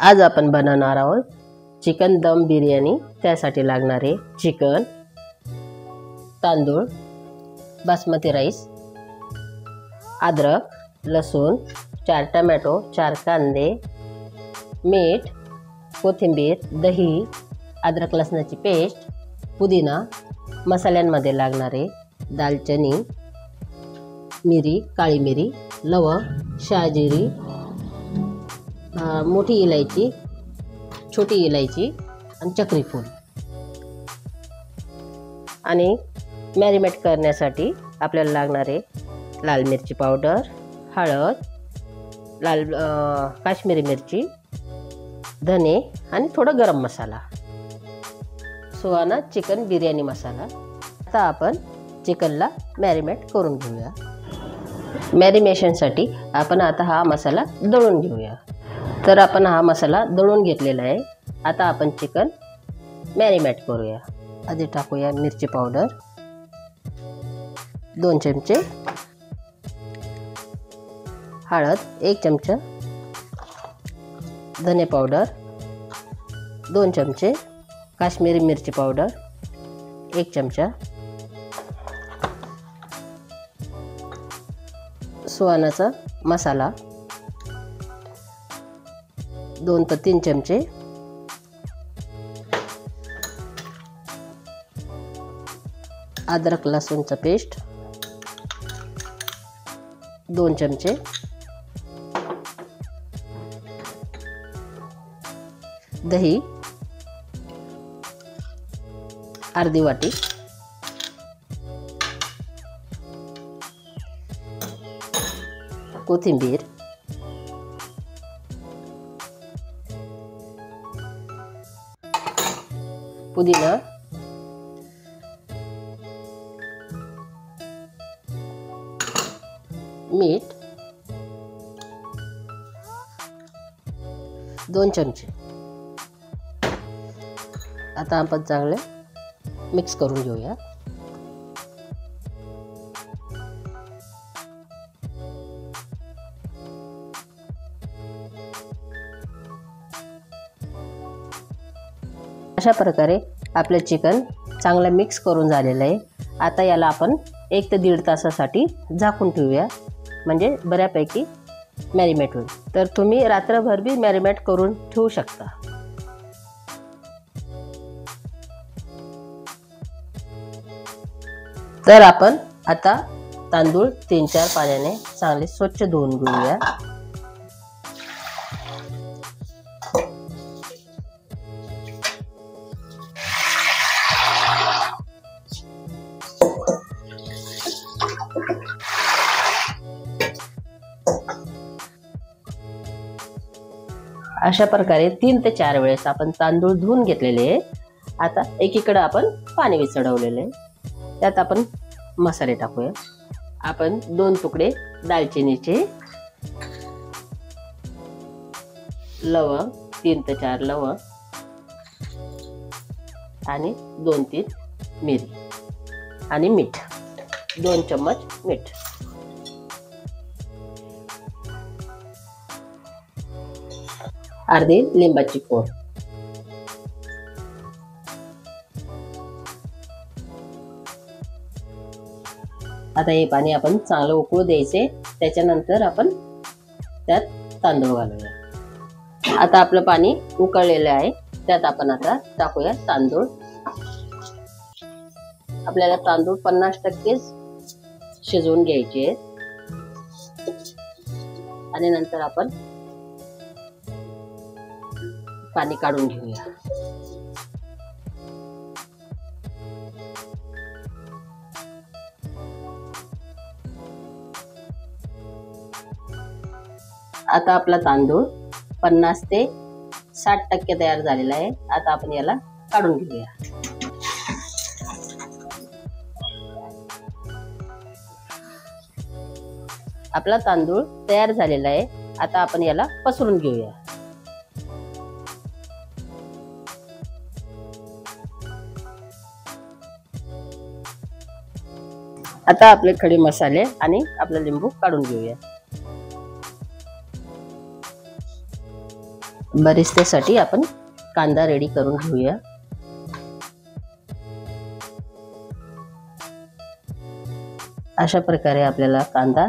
आज आपण बनवणार आहोत चिकन दम बिर्याणी। त्यासाठी लागणारे चिकन, तांदूळ, बासमती राईस, अद्रक, लसूण, 4 टोमॅटो, 4 कांदे, मीठ, कोथिंबीर, दही, अद्रक लसणाची पेस्ट, पुदिना, मसाल्यांमध्ये लागणारे दालचिनी, मिरी, काळी मिरी, लवंग, शहाजिरी, मोठी इलायची, छोटी इलायची आणि चक्रीफूल। आणि मॅरिनेट करण्यासाठी आपल्याला लागणारे लाल मिरची पावडर, हळद, काश्मीरी मिरची, धने आणि थोडा गरम मसाला, सुहाना चिकन बिर्याणी मसाला। आता आपण चिकनला मॅरिनेट करून घेऊया। मॅरिनेशनसाठी आपण आता हा मसाला दळून घेऊया। तर आपण हा मसाला दळून घेतलेला आहे। आता आपण चिकन मॅरिनेट करूया। आधी टाकूया मिरची पावडर 2 चमचे, हळद 1 चमचा, धने पावडर 2 चमचे, काश्मीरी मिरची पावडर 1 चमचा, सुहानाचा मसाला 2 ते 3 चमचे, अद्रक लसूणचा पेस्ट 2 चमचे, दही अर्धी वाटी, कोथिंबीर, पुदिना, मीठ 2 चमचे। आता आपण चांगले मिक्स करून घेऊया। अशा प्रकारे आपले चिकन चांगलं मिक्स करून झालेलं आहे। आता याला आपण 1 ते 1.5 तासासाठी झाकून ठेवूया, म्हणजे बऱ्यापैकी मॅरिनेट होईल। तर तुम्ही रात्रभर बी मॅरिनेट करून ठेवू शकता। तर आपण आता तांदूळ 3-4 पाण्याने चांगले स्वच्छ धुवून घेऊया। अशा प्रकारे 3 ते 4 वेळेस आपण तांदूळ धुवून घेतलेले आहे। आता एकीकडे आपण पाणी विचडवलेले आहे। त्यात आपण मसाले टाकूया। आपण 2 तुकडे दालचिनीचे, लवंग 3 ते 4 लवंग आणि 2-3 मिरी आणि मीठ 2 चम्मच मीठ, अर्धी लिंबाची फोड, आता हे पाणी आपण चांगलं उकळू द्यायचे। त्याच्यानंतर आपण त्यात तांदूळ घालूया। आता आपलं पाणी उकळलेलं आहे, त्यात आपण आता टाकूया तांदूळ। आपल्याला तांदूळ 50% शिजवून घ्यायचे आणि नंतर आपण पाणी काढून घेऊया। आता आपला तांदूळ 50 ते 60% तयार झालेला आहे। आता आपण याला काढून घेऊया। आपला तांदूळ तयार झालेला आहे। आता आपण याला पसरून घेऊया। आता आपले खडे मसाले आणि आपला लिंबू काढून घेऊया। बरिस्त्यासाठी आपण कांदा रेडी करून घेऊया. अशा प्रकारे आपल्याला कांदा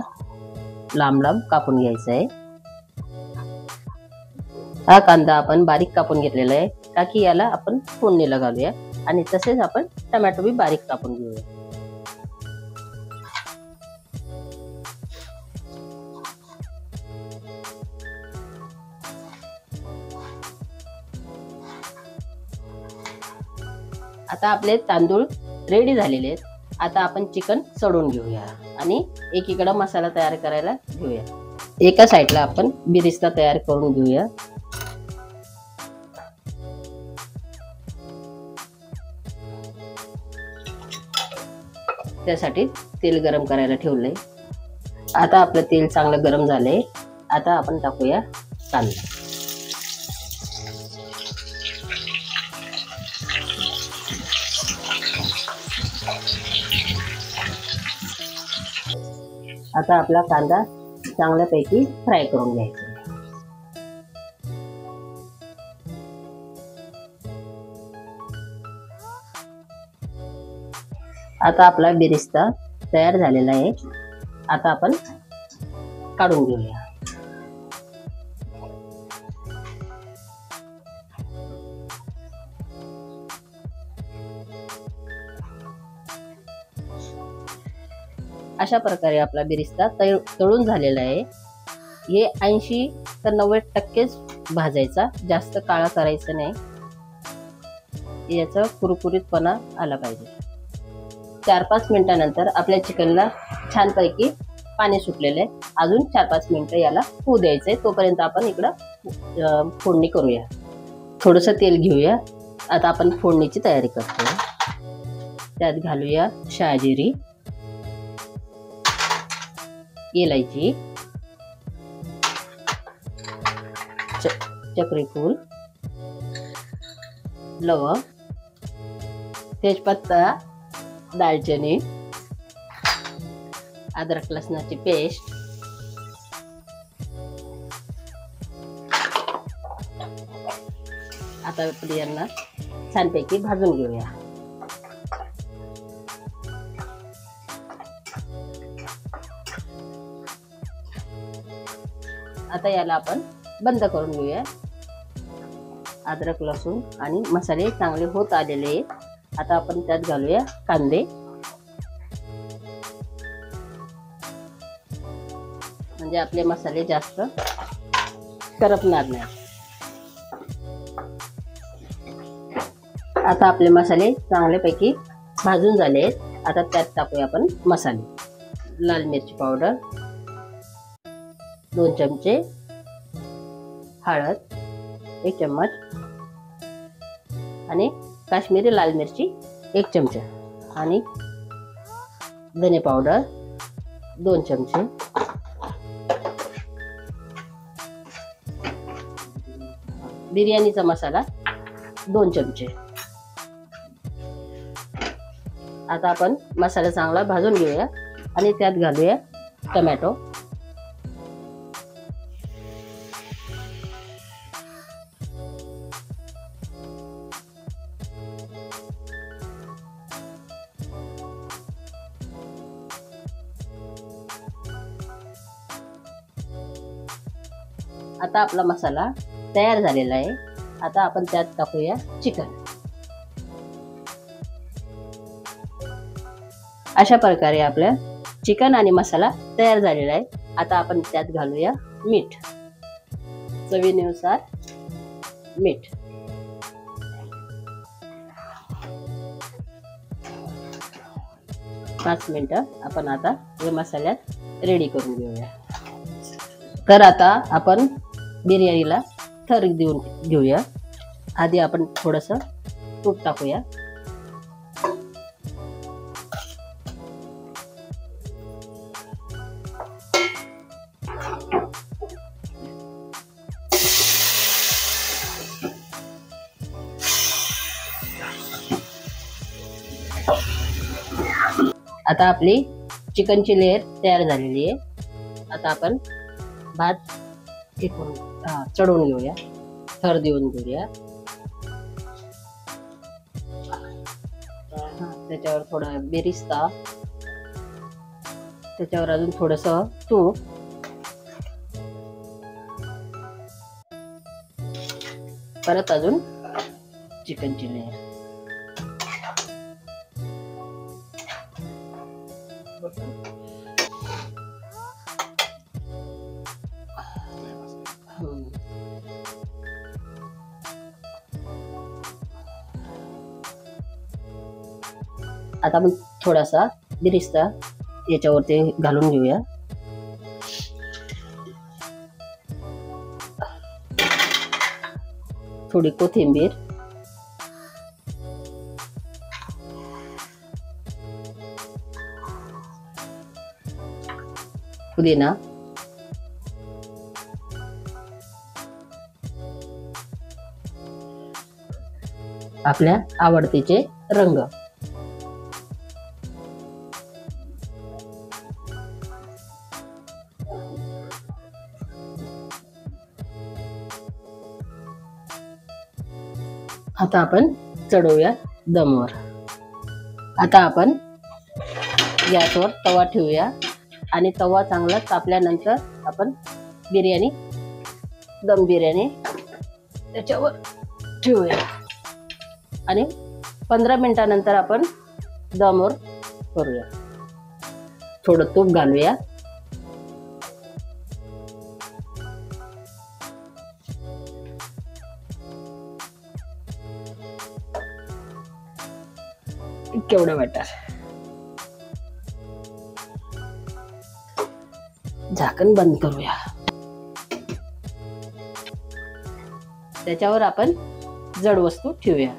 लांब लांब कापून घ्यायचा आहे. हा कांदा आपण बारीक कापून घेतलेला आहे का की याला आपण फोडणीला घालूया. आणि तसेच आपण टोमॅटो बी बारीक कापून घेऊया. आता आपले तांदूळ रेडी झालेले आहेत. आता आपण चिकन सोडून घेऊया आणि एकीकडे मसाला तयार करायला घेऊया. एका साईडला आपण बिरिस्ता तयार करून घेऊया. त्यासाठी तेल गरम करायला ठेवलंय. आता आपलं तेल चांगलं गरम झालंय. आता आपण टाकूया कांदा. आता आपला कांदा चांगल्यापैकी फ्राय करून घ्यायचा. आता आपला बिरिस्ता तयार झालेला आहे. आता आपण काढून घेऊया. अशा प्रकारे आपला बिरिस्ता तळून झालेला आहे. हे 80 ते 90% भाजायचा, जास्त काळा करायचं नाही. याचा कुरकुरीतपणा आला पाहिजे. 4-5 मिनिटानंतर आपल्या चिकनला छानपैकी पाणी सुटलेलं आहे. अजून 4-5 मिनिटं याला होऊ द्यायचंय. तोपर्यंत आपण इकडं फोडणी करूया. थोडंसं तेल घेऊया. आता आपण फोडणीची तयारी करतो. त्यात घालूया शहाजिरी, इलायची, चक्रीफूल, लवंग, तेजपत्ता, दालचिनी, अद्रक लसणाची पेस्ट, आता आपण यांना छानपैकी भाजून घेऊया. आता याला आपण बंद करून घेऊया. अद्रक लसूण आणि मसाले चांगले होत आलेले आहेत. आता आपण त्यात घालूया कांदे. म्हणजे आपले मसाले जास्त करपणार नाही. आता आपले मसाले चांगल्यापैकी भाजून झाले आहेत. आता त्यात टाकूया आपण मसाले. लाल मिरची पावडर 2 चमचे, हळद 1 चम्मच आणि काश्मीरी लाल मिरची 1 चमचा आणि धने पावडर 2 चमचे, बिर्याणीचा मसाला 2 चमचे. आता आपण मसाला चांगला भाजून घेऊया आणि त्यात घालूया टोमॅटो. आता आपला मसाला तयार झालेला आहे. आता आपण त्यात टाकूया चिकन. अशा प्रकारे आपल्या चिकन आणि मसाला तयार झालेला आहे. आता आपण त्यात घालूया मीठ, चवीनुसार मीठ. पाच मिनिटं आपण आता हे मसाल्यात रेडी करून घेऊया. तर आता आपण बिर्याणीला थर देऊन घेऊया. आधी आपण थोडंसं तूप टाकूया. आता आपली चिकनची लेयर तयार झालेली आहे. आता आपण भात चढवून घेऊया थर देऊन घेऊया. त्याच्यावर थोडा बेरिस्ता, त्याच्यावर अजून थोडस तूप, परत अजून चिकनची लेयर. आता आपण थोडासा बिरिस्ता याच्यावरती घालून घेऊया. थोडी कोथिंबीर, पुदिना, आपल्या आवडतीचे रंग. आता आपण चढवूया दमवर. आता आपण गॅसवर तवा ठेवूया आणि तवा चांगला तापल्यानंतर आपण बिर्याणी, दम बिर्याणी त्याच्यावर ठेवूया आणि 15 मिनिटानंतर आपण दमवर करूया. थोडं तूप घालूया. केवढं बटर. झाकण बंद करूया. त्याच्यावर आपण जड वस्तू ठेवूया.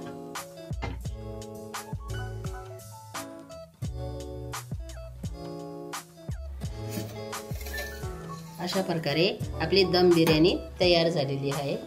अशा प्रकारे आपली दम बिर्याणी तयार झालेली आहे.